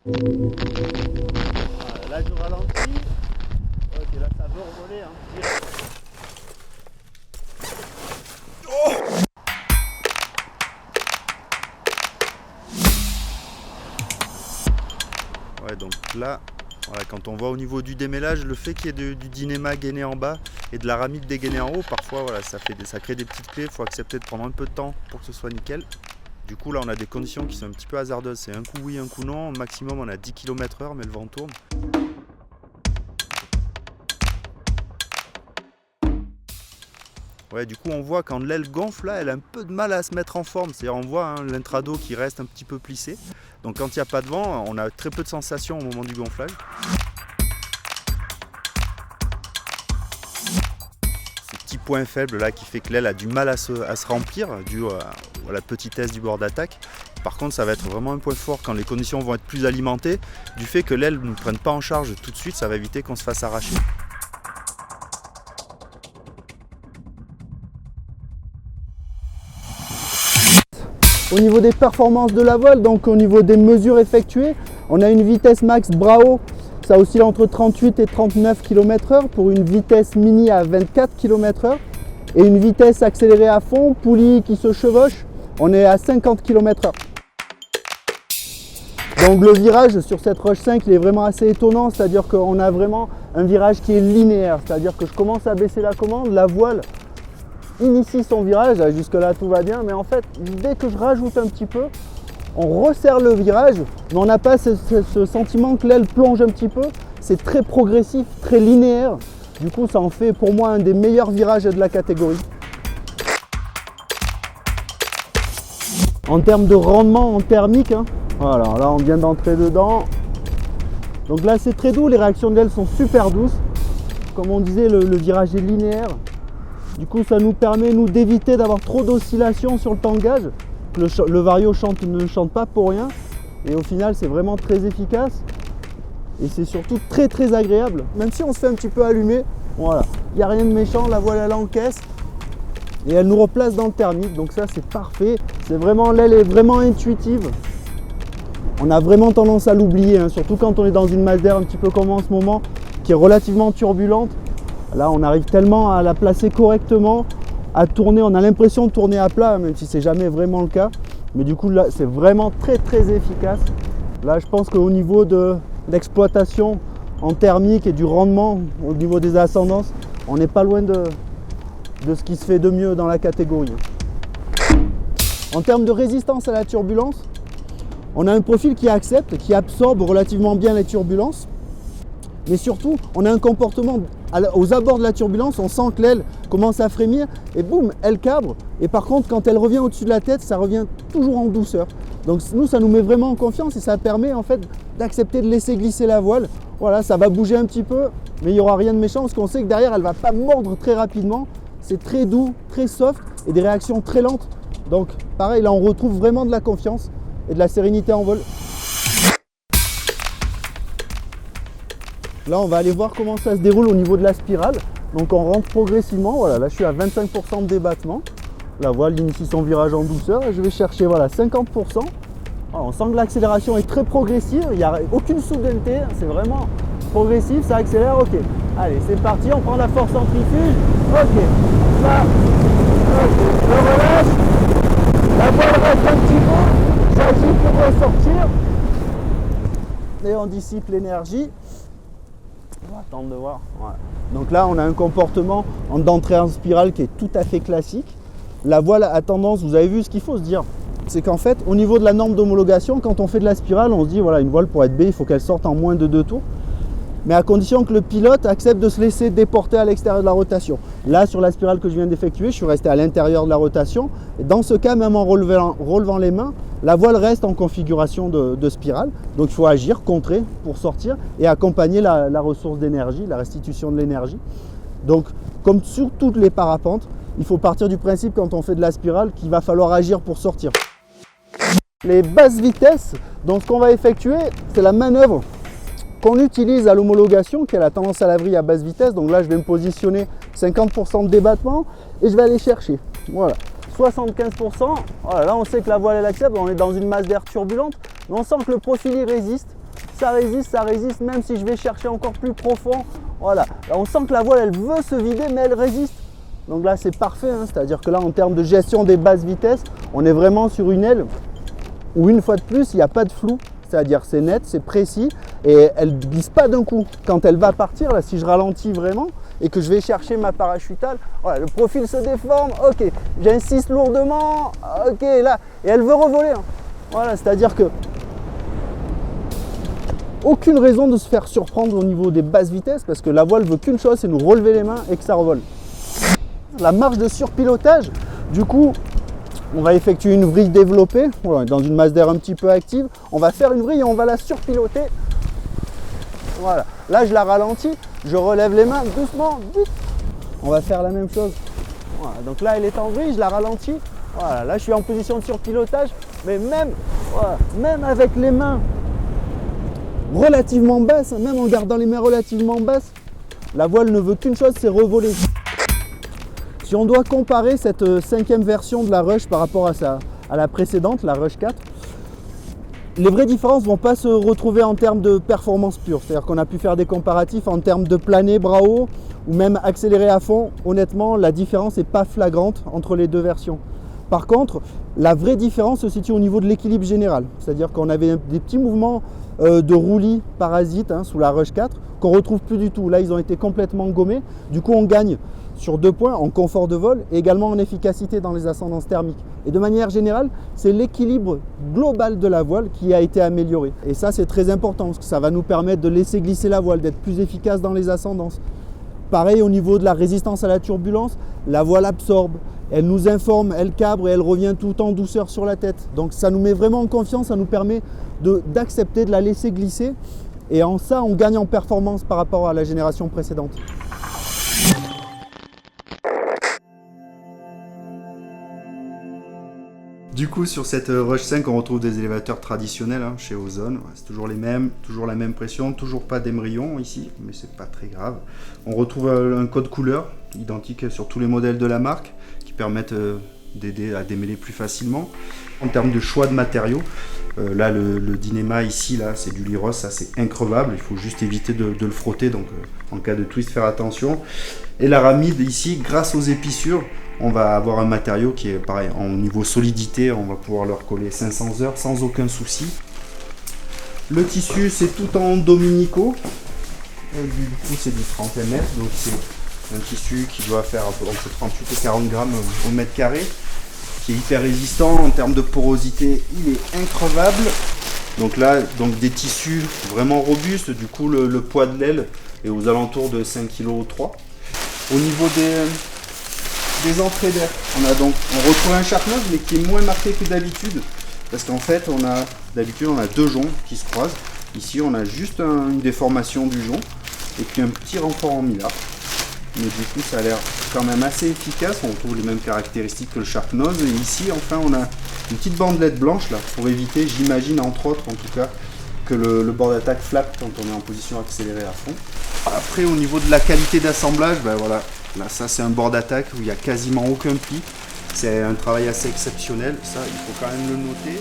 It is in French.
Là je ralentis. Ok, là ça veut revoler. Hein. Ouais, donc là, voilà, quand on voit au niveau du démêlage, le fait qu'il y ait du dynéma gainé en bas et de l'aramide dégainé en haut, parfois voilà, ça crée des petites clés, il faut accepter de prendre un peu de temps pour que ce soit nickel. Du coup là on a des conditions qui sont un petit peu hasardeuses, c'est un coup oui, un coup non, au maximum on a 10 km/h mais le vent tourne. Ouais, du coup on voit quand l'aile gonfle là, elle a un peu de mal à se mettre en forme, c'est-à-dire on voit hein, l'intrado qui reste un petit peu plissé. Donc quand il n'y a pas de vent, on a très peu de sensations au moment du gonflage. Ce petit point faible là qui fait que l'aile a du mal à se remplir dû à la petitesse du bord d'attaque. Par contre ça va être vraiment un point fort quand les conditions vont être plus alimentées, du fait que l'aile ne prenne pas en charge tout de suite, ça va éviter qu'on se fasse arracher. Au niveau des performances de la voile, donc au niveau des mesures effectuées, on a une vitesse max Brao, ça oscille entre 38 et 39 km/h pour une vitesse mini à 24 km/h et une vitesse accélérée à fond, poulie qui se chevauche, on est à 50 km/h. Donc le virage sur cette Roche 5 il est vraiment assez étonnant, c'est-à-dire qu'on a vraiment un virage qui est linéaire, c'est-à-dire que je commence à baisser la commande, la voile initie son virage, jusque là tout va bien, mais en fait dès que je rajoute un petit peu, on resserre le virage, mais on n'a pas ce sentiment que l'aile plonge un petit peu, c'est très progressif, très linéaire, du coup ça en fait pour moi un des meilleurs virages de la catégorie. En termes de rendement en thermique, hein, voilà, là on vient d'entrer dedans, donc là c'est très doux, les réactions de l'aile sont super douces, comme on disait le virage est linéaire. Du coup, ça nous permet nous d'éviter d'avoir trop d'oscillations sur le tangage. Le vario ne chante pas pour rien. Et au final, c'est vraiment très efficace. Et c'est surtout très très agréable. Même si on se fait un petit peu allumer, voilà. Il n'y a rien de méchant, la voile elle encaisse. Et elle nous replace dans le thermique. Donc ça, c'est parfait. L'aile est vraiment intuitive. On a vraiment tendance à l'oublier, hein, surtout quand on est dans une masse d'air un petit peu comme en ce moment, qui est relativement turbulente. Là, on arrive tellement à la placer correctement, à tourner, on a l'impression de tourner à plat, même si c'est jamais vraiment le cas. Mais du coup, là, c'est vraiment très très efficace. Là, je pense qu'au niveau de l'exploitation en thermique et du rendement, au niveau des ascendances, on n'est pas loin de ce qui se fait de mieux dans la catégorie. En termes de résistance à la turbulence, on a un profil qui accepte, qui absorbe relativement bien les turbulences. Mais surtout, on a un comportement aux abords de la turbulence, on sent que l'aile commence à frémir et boum, elle cabre. Et par contre, quand elle revient au-dessus de la tête, ça revient toujours en douceur. Donc nous, ça nous met vraiment en confiance et ça permet en fait d'accepter de laisser glisser la voile. Voilà, ça va bouger un petit peu, mais il n'y aura rien de méchant parce qu'on sait que derrière, elle ne va pas mordre très rapidement. C'est très doux, très soft et des réactions très lentes. Donc pareil, là, on retrouve vraiment de la confiance et de la sérénité en vol. Là, on va aller voir comment ça se déroule au niveau de la spirale. Donc on rentre progressivement, voilà, là je suis à 25% de débattement. La voile initie son virage en douceur et je vais chercher voilà, 50%. Alors, on sent que l'accélération est très progressive, il n'y a aucune soudaineté, c'est vraiment progressif, ça accélère, ok. Allez, c'est parti, on prend la force centrifuge, ok. Là, okay. Je relâche, la voile reste un petit peu, j'agis pour ressortir. Et on dissipe l'énergie. On va attendre de voir. Ouais. Donc là, on a un comportement d'entrée en spirale qui est tout à fait classique. La voile a tendance, vous avez vu ce qu'il faut se dire, c'est qu'en fait, au niveau de la norme d'homologation, quand on fait de la spirale, on se dit, voilà, une voile pour être B, il faut qu'elle sorte en moins de 2 tours. Mais à condition que le pilote accepte de se laisser déporter à l'extérieur de la rotation. Là, sur la spirale que je viens d'effectuer, je suis resté à l'intérieur de la rotation. Et dans ce cas, même en relevant les mains, la voile reste en configuration de spirale. Donc il faut agir, contrer pour sortir et accompagner la ressource d'énergie, la restitution de l'énergie. Donc, comme sur toutes les parapentes, il faut partir du principe quand on fait de la spirale qu'il va falloir agir pour sortir. Les basses vitesses, donc ce qu'on va effectuer, c'est la manœuvre qu'on utilise à l'homologation, qui a la tendance à la vrille à basse vitesse. Donc là, je vais me positionner 50% de débattement et je vais aller chercher. Voilà, 75%. Voilà, là, on sait que la voile, elle accepte. On est dans une masse d'air turbulente, mais on sent que le profil, il résiste. ça résiste, même si je vais chercher encore plus profond. Voilà, là, on sent que la voile elle veut se vider mais elle résiste. Donc là c'est parfait, hein. C'est-à-dire que là en termes de gestion des basses vitesses, on est vraiment sur une aile où une fois de plus il n'y a pas de flou. C'est-à-dire c'est net, c'est précis et elle ne glisse pas d'un coup. Quand elle va partir, là si je ralentis vraiment et que je vais chercher ma parachutale, voilà, le profil se déforme, ok, j'insiste lourdement, ok là, et elle veut revoler. Hein. Voilà, c'est-à-dire que aucune raison de se faire surprendre au niveau des basses vitesses parce que la voile veut qu'une chose, c'est nous relever les mains et que ça revole. La marge de surpilotage, du coup, on va effectuer une vrille développée, voilà, dans une masse d'air un petit peu active. On va faire une vrille et on va la surpiloter. Voilà, là je la ralentis, je relève les mains doucement, vite. On va faire la même chose. Voilà, donc là elle est en vrille, je la ralentis. Voilà, là je suis en position de surpilotage, mais même, voilà, même avec les mains relativement basses, même en gardant les mains relativement basses, la voile ne veut qu'une chose, c'est revoler. Si on doit comparer cette 5e version de la Rush par rapport à la précédente, la Rush 4, les vraies différences ne vont pas se retrouver en termes de performance pure. C'est-à-dire qu'on a pu faire des comparatifs en termes de planer, bras haut ou même accélérer à fond. Honnêtement, la différence n'est pas flagrante entre les deux versions. Par contre, la vraie différence se situe au niveau de l'équilibre général. C'est-à-dire qu'on avait des petits mouvements de roulis parasites sous la Rush 4 qu'on ne retrouve plus du tout. Là, ils ont été complètement gommés. Du coup, on gagne sur 2 points en confort de vol et également en efficacité dans les ascendances thermiques. Et de manière générale, c'est l'équilibre global de la voile qui a été amélioré. Et ça, c'est très important parce que ça va nous permettre de laisser glisser la voile, d'être plus efficace dans les ascendances. Pareil au niveau de la résistance à la turbulence, la voile absorbe, elle nous informe, elle cabre et elle revient tout en douceur sur la tête. Donc ça nous met vraiment en confiance, ça nous permet d'accepter de la laisser glisser. Et en ça, on gagne en performance par rapport à la génération précédente. Du coup, sur cette Rush 5, on retrouve des élévateurs traditionnels chez Ozone. C'est toujours les mêmes, toujours la même pression, toujours pas d'émerillon ici, mais c'est pas très grave. On retrouve un code couleur identique sur tous les modèles de la marque qui permettent d'aider à démêler plus facilement. En termes de choix de matériaux, là le Dyneema ici, là c'est du Lyros, ça c'est increvable, il faut juste éviter de le frotter, donc en cas de twist faire attention. Et l'aramide ici, grâce aux épissures, on va avoir un matériau qui est pareil, en niveau solidité, on va pouvoir le recoller 500 heures sans aucun souci. Le tissu c'est tout en Dominico, du coup c'est du 30 ml, donc c'est un tissu qui doit faire entre 38 et 40 grammes au mètre carré, qui est hyper résistant en termes de porosité, il est increvable. Donc là, des tissus vraiment robustes, du coup le poids de l'aile est aux alentours de 5,3 kg. Au niveau des entrées d'air, on retrouve un Sharknose mais qui est moins marqué que d'habitude, parce qu'en fait d'habitude on a 2 joncs qui se croisent. Ici on a juste une déformation du jonc et puis un petit renfort en mylar. Mais du coup ça a l'air quand même assez efficace, on retrouve les mêmes caractéristiques que le Sharknose. Et ici enfin on a une petite bandelette blanche là pour éviter, j'imagine entre autres en tout cas, que le bord d'attaque flappe quand on est en position accélérée à fond. Après au niveau de la qualité d'assemblage, ben voilà, là ça c'est un bord d'attaque où il n'y a quasiment aucun pli. C'est un travail assez exceptionnel, ça il faut quand même le noter.